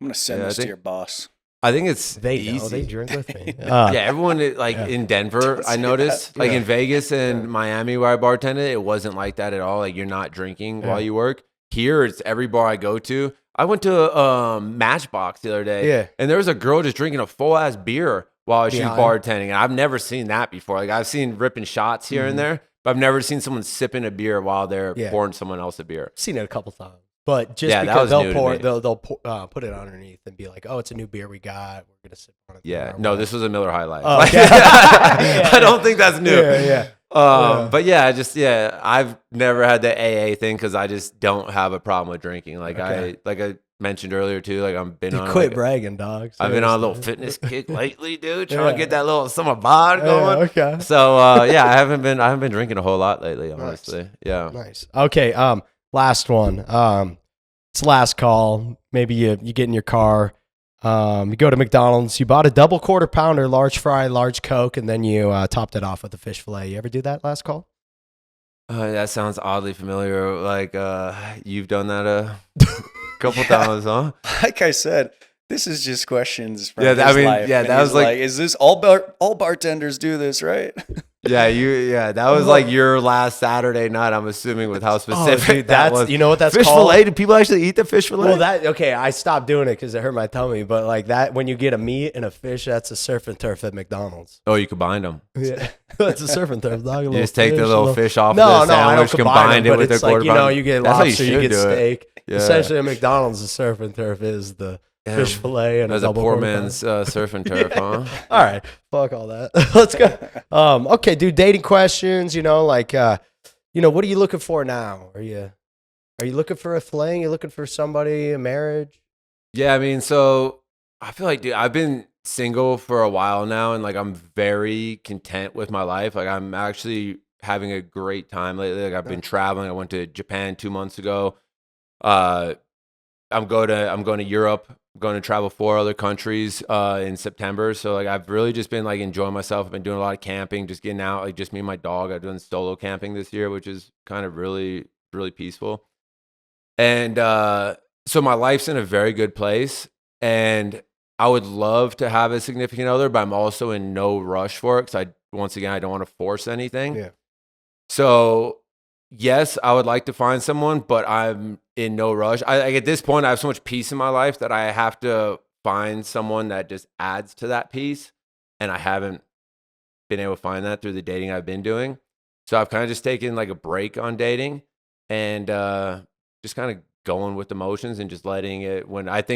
I'm gonna send this to your boss. I think it's easy. They drink with me. Everyone in Denver, I noticed like in Vegas and Miami where I bartended, it wasn't like that at all. Like you're not drinking while you work. Here, it's every bar I go to. I went to Matchbox the other day, and there was a girl just drinking a full ass beer while she was bartending, and I've never seen that before. Like I've seen ripping shots here and there, but I've never seen someone sipping a beer while they're pouring someone else a beer. I've seen it a couple times, but just because they'll put it underneath and be like, "Oh, it's a new beer we got. We're gonna sip on it." Yeah, no, this was a Miller High Life. Oh, okay. I don't think that's new. Yeah. But I've never had the AA thing because I just don't have a problem with drinking. Like I mentioned earlier too, like quit bragging, dog. I've been on a little fitness kick lately, dude, trying to get that little summer bod going. Okay. So I haven't been drinking a whole lot lately, honestly. Nice. Yeah. Nice. Okay. Last one. It's last call. Maybe you get in your car. You go to McDonald's. You bought a double quarter pounder, large fry, large Coke, and then you topped it off with a fish fillet. You ever do that last call? That sounds oddly familiar. Like you've done that a couple times, huh? Like I said, this is just questions from his life. Yeah, that was like, is this all bartenders do this, right? That was like your last Saturday night, I'm assuming, with how specific that was. You know what that's fish called? Fillet? Do people actually eat the fish fillet? Well, I stopped doing it because it hurt my tummy. But like that, when you get a meat and a fish, that's a surf and turf at McDonald's. Oh, you combine them. Yeah, that's a surf and turf. Dog. You just take the little fish off the sandwich, I don't combine it with the quarter pounder. You get lobster, you get steak. Yeah. Essentially, at McDonald's, the surf and turf is the fish fillet and as a poor man's surf and turf, huh? All right, fuck all that. Let's go. Okay, dude. Dating questions. What are you looking for now? Are you looking for a fling? You looking for somebody, a marriage? Yeah, I mean, so I feel like, dude, I've been single for a while now, and like I'm very content with my life. Like I'm actually having a great time lately. Like I've been traveling. I went to Japan 2 months ago. I'm going to Europe. I'm going to travel 4 other countries in September. So like I've really just been like enjoying myself. I've been doing a lot of camping, just getting out, like just me and my dog. I've done solo camping this year, which is kind of really, really peaceful. And so my life's in a very good place, and I would love to have a significant other, but I'm also in no rush for it because I don't want to force anything. Yeah. So yes, I would like to find someone, but I'm in no rush. At this point, I have so much peace in my life that I have to find someone that just adds to that peace, and I haven't been able to find that through the dating I've been doing. So I've kind of just taken like a break on dating and just kind of going with the motions and just letting it, when like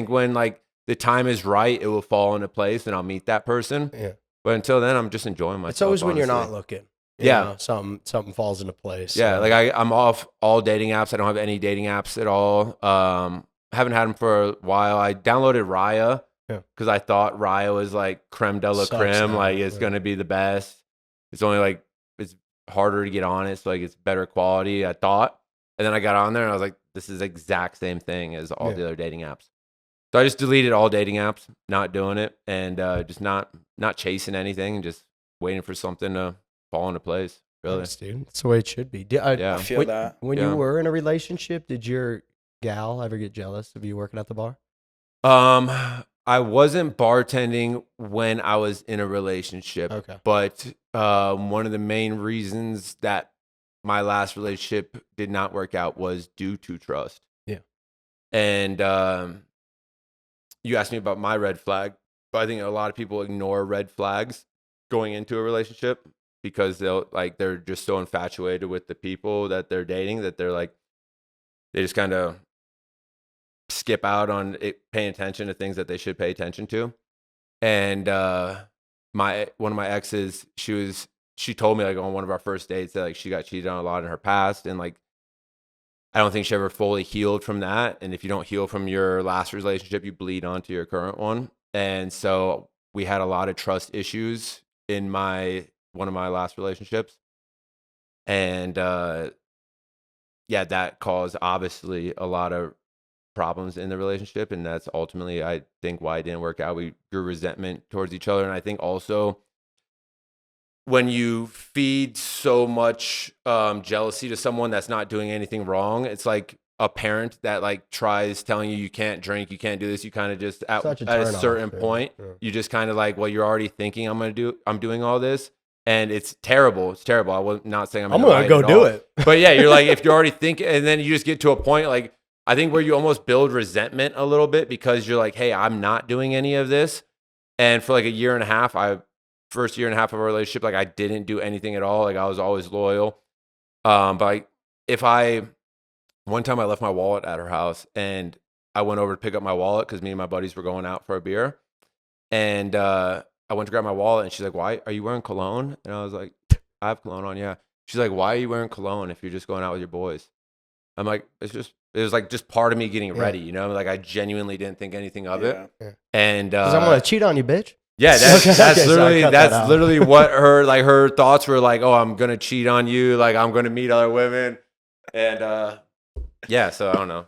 the time is right, it will fall into place and I'll meet that person. Yeah. But until then, I'm just enjoying myself. It's always when you're honestly. not looking. Yeah. Something falls into place. Yeah. So. Like I'm off all dating apps. I don't have any dating apps at all. Haven't had them for a while. I downloaded Raya because I thought Raya was like creme de la creme. Like it's going to be the best. It's only like, it's harder to get on it. So like it's better quality, I thought. And then I got on there and I was like, this is the exact same thing as all the other dating apps. So I just deleted all dating apps, not doing it, and just not chasing anything and just waiting for something to fall into place. Really, Thanks, dude. That's the way it should be. I feel that. When you were in a relationship, did your gal ever get jealous of you working at the bar? I wasn't bartending when I was in a relationship. Okay. But one of the main reasons that my last relationship did not work out was due to trust. Yeah. And you asked me about my red flag, but I think a lot of people ignore red flags going into a relationship because they're just so infatuated with the people that they're dating that they're like, they just kind of skip out on it, paying attention to things that they should pay attention to. And one of my exes, she told me like on one of our first dates that like she got cheated on a lot in her past, and like I don't think she ever fully healed from that. And if you don't heal from your last relationship, you bleed onto your current one. And so we had a lot of trust issues in one of my last relationships. And that caused obviously a lot of problems in the relationship. And that's ultimately, I think, why it didn't work out. We grew resentment towards each other. And I think also when you feed so much jealousy to someone that's not doing anything wrong, it's like a parent that like tries telling you can't drink, you can't do this. You kind of just at a certain point, you just kind of like, well, you're already thinking I'm doing all this, and it's terrible. It's terrible. I was not saying I'm gonna go do it, but yeah, you're like, if you're already thinking, and then you just get to a point like I think where you almost build resentment a little bit because you're like, hey, I'm not doing any of this, and for like a year and a half, first year and a half of our relationship, like I didn't do anything at all. Like I was always loyal. But like one time I left my wallet at her house and I went over to pick up my wallet because me and my buddies were going out for a beer. And I went to grab my wallet and she's like, why are you wearing cologne? And I was like, I have cologne on. Yeah. She's like, why are you wearing cologne if you're just going out with your boys? I'm like, it was like just part of me getting ready, you know, like I genuinely didn't think anything of it. Yeah. And because I'm going to cheat on you, bitch. Yeah, that's literally what her her thoughts were like. Oh, I'm gonna cheat on you. Like I'm gonna meet other women, and yeah. So I don't know,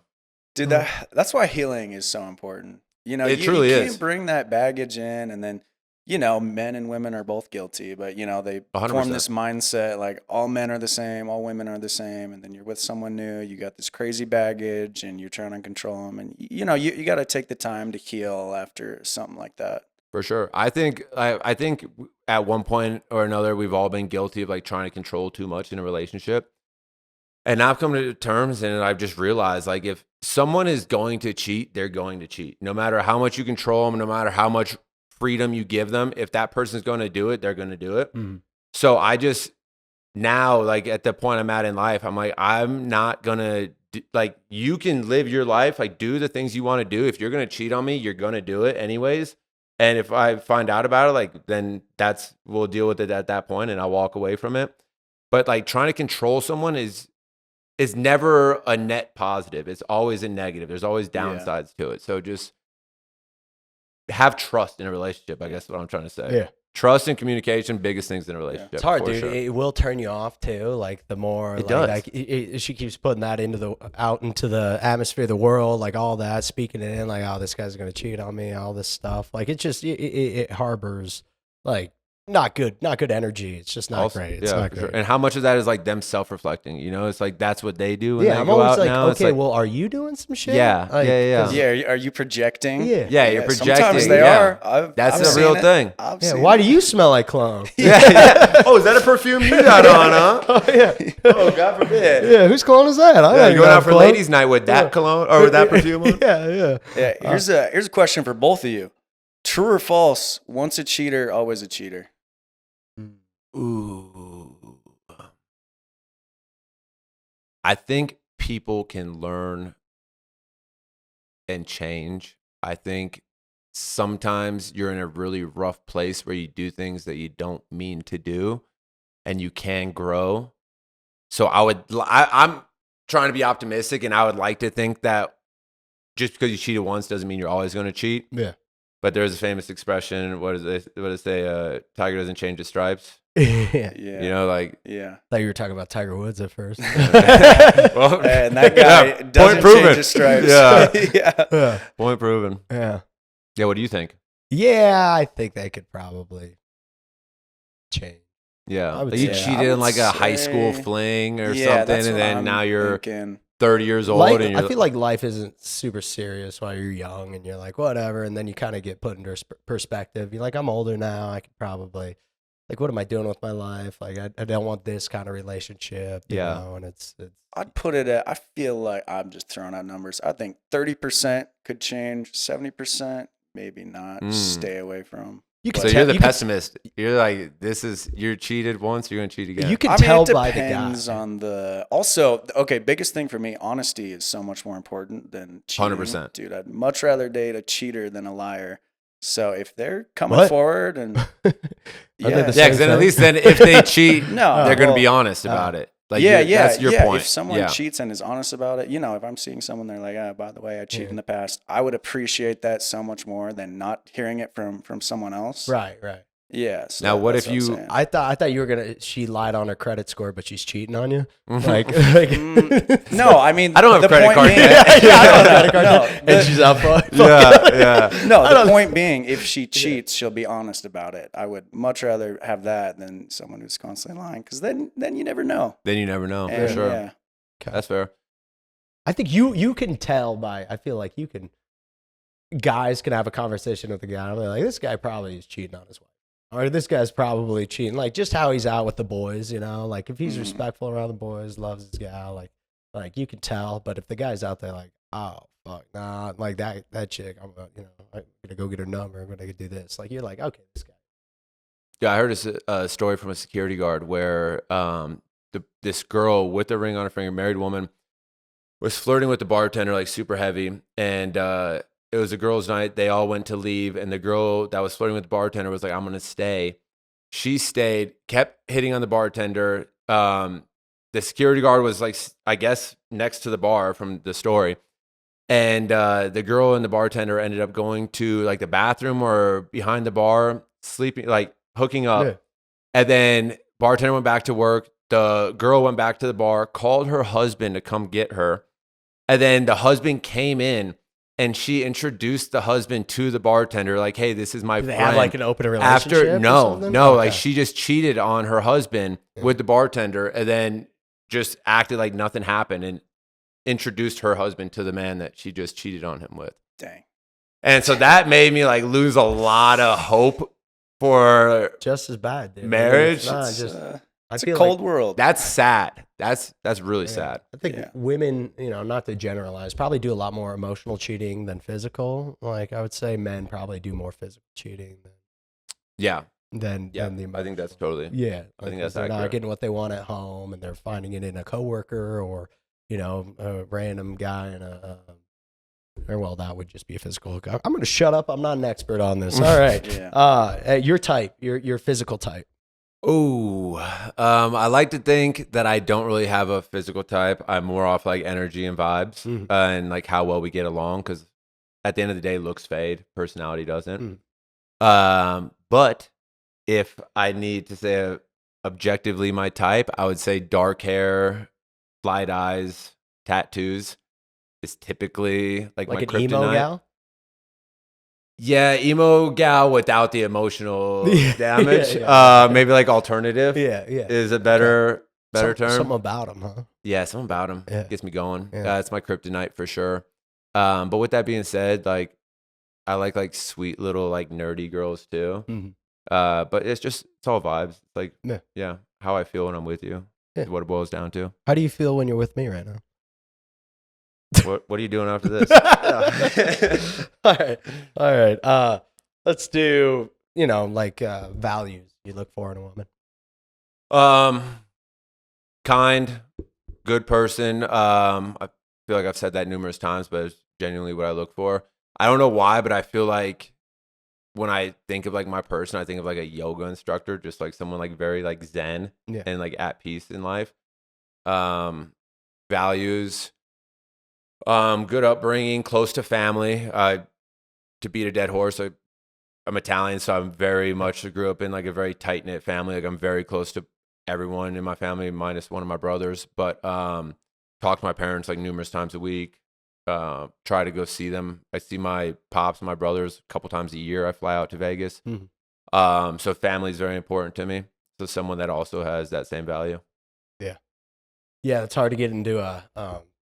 dude. That's why healing is so important. You know, it truly you is. can't bring that baggage in, and then you know, men and women are both guilty, but you know they 100%. form this mindset like all men are the same, all women are the same, and then you're with someone new, you got this crazy baggage, and you're trying to control them, and you know you got to take the time to heal after something like that. For sure. I think at one point or another, we've all been guilty of like trying to control too much in a relationship. And I've come to terms and I've just realized like if someone is going to cheat, they're going to cheat. No matter how much you control them, no matter how much freedom you give them, if that person's going to do it, they're going to do it. Mm-hmm. So I just now, like at the point I'm at in life, I'm like, I'm not going to like, you can live your life, like do the things you want to do. If you're going to cheat on me, you're going to do it anyways. And if I find out about it, like, then we'll deal with it at that point and I'll walk away from it. But like trying to control someone is never a net positive. It's always a negative. There's always downsides to it. So just have trust in a relationship, I guess is what I'm trying to say. Yeah. Trust and communication, biggest things in a relationship. It's hard, dude. Sure. It will turn you off too. Like the more it does. She keeps putting that out into the atmosphere of the world, like all that, speaking it in, like, oh, this guy's gonna cheat on me, all this stuff. Like it just it harbors like not good energy. It's just not great. It's not great. Sure. And how much of that is like them self-reflecting? You know, it's like that's what they do when they I'm go always out like, now. okay, like, well, are you doing some shit? Yeah, like, yeah. Are you projecting? Yeah, you're projecting. Sometimes they are. That's I've a real seen thing. Yeah. Why do you smell like cologne? Yeah. Oh, is that a perfume you got on, huh? Oh yeah. Oh, God forbid. Yeah, whose cologne is that? I You're going out for ladies' night with that cologne or with that perfume on? Yeah. Here's a question for both of you. True or false? Once a cheater, always a cheater. Ooh. I think people can learn and change. I think sometimes you're in a really rough place where you do things that you don't mean to do and you can grow. So I'm trying to be optimistic, and I would like to think that just because you cheated once doesn't mean you're always going to cheat. Yeah. But there's a famous expression. What does it say? Tiger doesn't change his stripes. Yeah. Yeah. You know, like Yeah. Thought you were talking about Tiger Woods at first. well, And that guy doesn't change his stripes. Yeah. Yeah. Point proven. Yeah. Yeah. What do you think? Yeah, I think they could probably change. Yeah, I would like you say- cheated I in would like a high school say- fling or Yeah, something, that's and what then I'm now you're thinking. 30 years old. Life, and I you're, feel like life isn't super serious while you're young and you're like, whatever. And then you kind of get put into perspective. You're like, I'm older now. I could probably, like, what am I doing with my life? Like, I don't want this kind of relationship. You Yeah. know? And it's I'd put it at, I feel like I'm just throwing out numbers. I think 30% could change, 70%, maybe not. Stay away from. you can so tell, you're the you can- pessimist. You're like, you're cheated once, you're gonna cheat again. You can I mean, tell it by the guy. depends on the. Also, okay, biggest thing for me, honesty is so much more important than cheating. 100%. Dude, I'd much rather date a cheater than a liar. So if they're coming What? forward and Aren't they yeah, the yeah, same because then at thing? least then if they cheat, No, they're gonna well, be honest about it. Like, yeah, that's your point. If someone yeah. cheats and is honest about it, if I'm seeing someone, they're like, by the way, I cheated Yeah. in the past. I would appreciate that so much more than not hearing it from someone else. Right. Yeah. So Now, what that's if I'm you- saying. I thought you were gonna. She lied on her credit score, but she's cheating on you. Mhm. Like, No, I mean, I don't have the credit point card being- debt. yeah, I don't have a credit card No, debt. And she's out for yeah. No, I the don't- point being, if she cheats, she'll be honest about it. I would much rather have that than someone who's constantly lying, because then you never know. Then you never know for And, sure. Yeah. That's fair. I think you can tell by. I feel like you can. Guys can have a conversation with the guy. I'm like, this guy probably is cheating on his wife, or this guy's probably cheating. Like just how he's out with the boys, Like if he's respectful around the boys, loves his gal, like you can tell. But if the guy's out there, like, oh fuck, nah, like that chick, I'm gonna go get her number. I'm gonna do this. Like you're like, okay, this guy. Yeah, I heard a story from a security guard where this girl with a ring on her finger, married woman, was flirting with the bartender like super heavy, and it was a girls' night. They all went to leave, and the girl that was flirting with the bartender was like, "I'm gonna stay." She stayed, kept hitting on the bartender. The security guard was like, I guess, next to the bar from the story. And the girl and the bartender ended up going to like the bathroom or behind the bar, sleeping, like hooking up. Yeah. And then bartender went back to work. The girl went back to the bar, called her husband to come get her. And then the husband came in and she introduced the husband to the bartender, like, hey, this is my Do they friend. have like an open relationship? After or no, something? like Okay. she just cheated on her husband with the bartender and then just acted like nothing happened and introduced her husband to the man that she just cheated on him with. Dang. And so that made me like lose a lot of hope for just as bad, dude. Marriage? It's not It's, just. I it's a feel cold like, world. that's sad. That's really yeah, sad. I think Yeah. women, not to generalize, probably do a lot more emotional cheating than physical. Like I would say, men probably do more physical cheating Yeah. than the I emotional. think that's totally. Yeah, I think because that's they're not accurate. getting what they want at home, and they're finding it in a coworker or a random guy in a. Or well, that would just be a physical hookup. I'm going to shut up. I'm not an expert on this. All right. Yeah. Your type, your physical type. Ooh, I like to think that I don't really have a physical type. I'm more off like energy and vibes Mhm. and like how well we get along. Because at the end of the day, looks fade, personality doesn't. But if I need to say objectively my type, I would say dark hair, light eyes, tattoos is typically like my Like an kryptonite. emo gal? Yeah, emo gal without the emotional Yeah, damage. yeah. Maybe like alternative Yeah. is a better term. Something about him, huh? Yeah, something about him Yeah. gets me going. Yeah. It's my kryptonite for sure. But with that being said, like I like sweet little like nerdy girls too. Mhm. But it's all vibes. It's like Yeah. how I feel when I'm with you Yeah. is what it boils down to. How do you feel when you're with me right now? What are you doing after this? All right. Let's do, values you look for in a woman. Kind, good person. I feel like I've said that numerous times, but it's genuinely what I look for. I don't know why, but I feel like when I think of like my person, I think of like a yoga instructor, just like someone like very like zen and like at peace in life. Values, good upbringing, close to family. To beat a dead horse, I'm Italian, so I'm very much grew up in like a very tight knit family. Like I'm very close to everyone in my family, minus one of my brothers. But talk to my parents like numerous times a week. Try to go see them. I see my pops and my brothers a couple times a year. I fly out to Vegas. So family is very important to me. So someone that also has that same value. Yeah, it's hard to get into a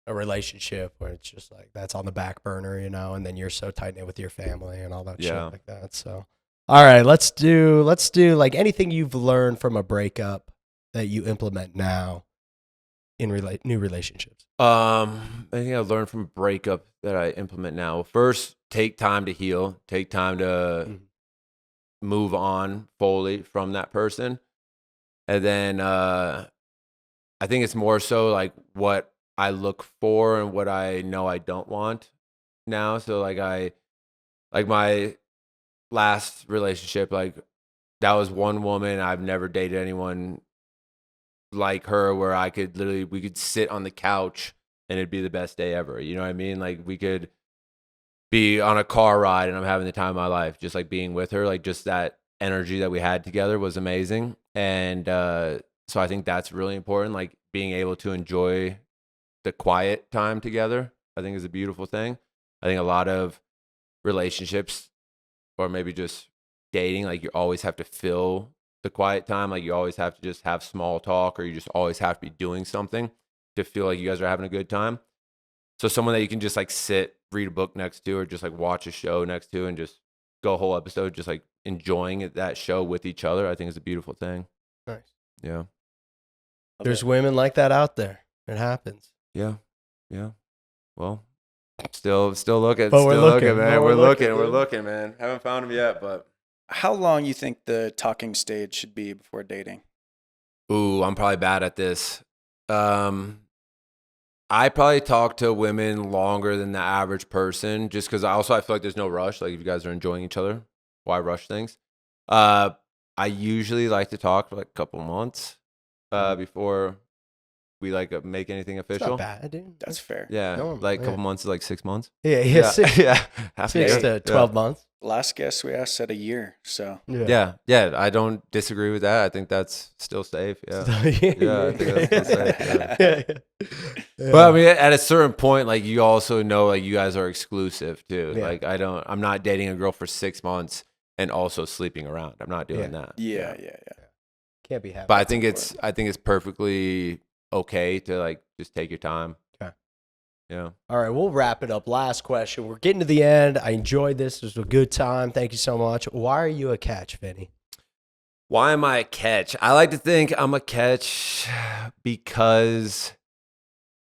relationship where it's just like that's on the back burner, you know, and then you're so tight knit with your family and all that shit like that. So, all right, let's do like anything you've learned from a breakup that you implement now in new relationships. I think I learned from a breakup that I implement now. First, take time to heal. Take time to move on fully from that person, and then I think it's more so like what I look for and what I know I don't want now. So like my last relationship, like that was one woman. I've never dated anyone like her where we could sit on the couch and it'd be the best day ever. You know what I mean? Like we could be on a car ride and I'm having the time of my life, just like being with her, like just that energy that we had together was amazing. And so I think that's really important. Like being able to enjoy the quiet time together, I think is a beautiful thing. I think a lot of relationships or maybe just dating, like you always have to fill the quiet time. Like you always have to just have small talk or you just always have to be doing something to feel like you guys are having a good time. So someone that you can just like sit, read a book next to or just like watch a show next to and just go a whole episode just like enjoying that show with each other, I think is a beautiful thing. Nice. Yeah. There's women like that out there. It happens. Yeah. Well, still looking. But still we're looking, man. but We're looking, dude. man. Haven't found him yet, but How long you think the talking stage should be before dating? ooh, I'm probably bad at this. I probably talk to women longer than the average person just because I feel like there's no rush. Like if you guys are enjoying each other, why rush things? I usually like to talk for like a couple months before we like make anything It's official. not bad, dude. That's fair. Yeah, No, like a couple yeah. months is like 6 months. Yeah, Half a 6 year. to 12 months. Last guest we asked said a year. So Yeah. I don't disagree with that. I think that's still safe. Yeah. I think that's still safe. Yeah. But I mean, at a certain point, like you also know, like you guys are exclusive too. Yeah. Like I'm not dating a girl for 6 months and also sleeping around. I'm not doing that. Yeah. Can't be happy. But I think it's perfectly okay to like just take your time. Okay. Yeah. All right, we'll wrap it up. Last question. We're getting to the end. I enjoyed this. It was a good time. Thank you so much. Why are you a catch, Vinny? Why am I a catch? I like to think I'm a catch because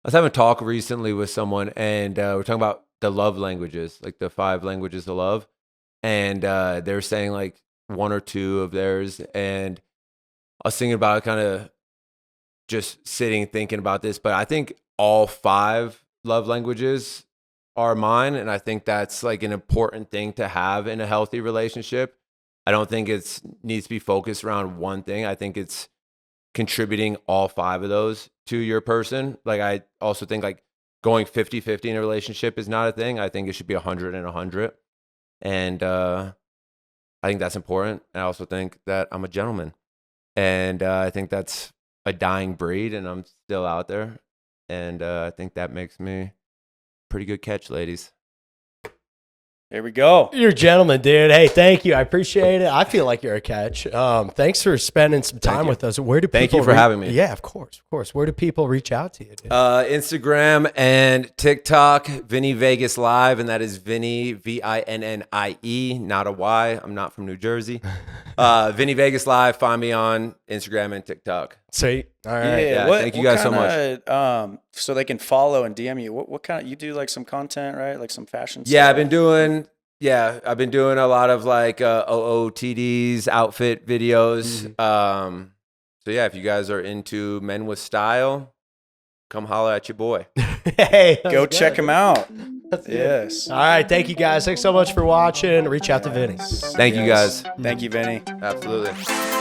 I was having a talk recently with someone and we're talking about the love languages, like the 5 languages of love. And they're saying like 1 or 2 of theirs. And I was thinking about kind of just sitting thinking about this, but I think all 5 love languages are mine. And I think that's like an important thing to have in a healthy relationship. I don't think it needs to be focused around one thing. I think it's contributing all 5 of those to your person. Like I also think like going 50-50 in a relationship is not a thing. I think it should be 100 and 100. And I think that's important. I also think that I'm a gentleman. And I think that's a dying breed and I'm still out there. And I think that makes me a pretty good catch, ladies. There we go. You're a gentleman, dude. Hey, thank you. I appreciate it. I feel like you're a catch. Thanks for spending some time with us. Where do people Thank you for having me. Yeah, of course. Where do people reach out to you, dude? Instagram and TikTok, Vinnie Vegas Live, and that is Vinnie, Vinnie, not a Y. I'm not from New Jersey. Vinnie Vegas Live. Find me on Instagram and TikTok. Sweet. All right. Yeah, thank you guys so much. So they can follow and DM you. What kind of, you do like some content, right? Like some fashion stuff? Yeah, I've been doing a lot of like OOTDs, outfit videos. So yeah, if you guys are into men with style, come holler at your boy. Hey, Go check him out. That's good. Yes. All right. Thank you guys. Thanks so much for watching. Reach out to Vinny. Thank you guys. Thank you, Vinny. Absolutely.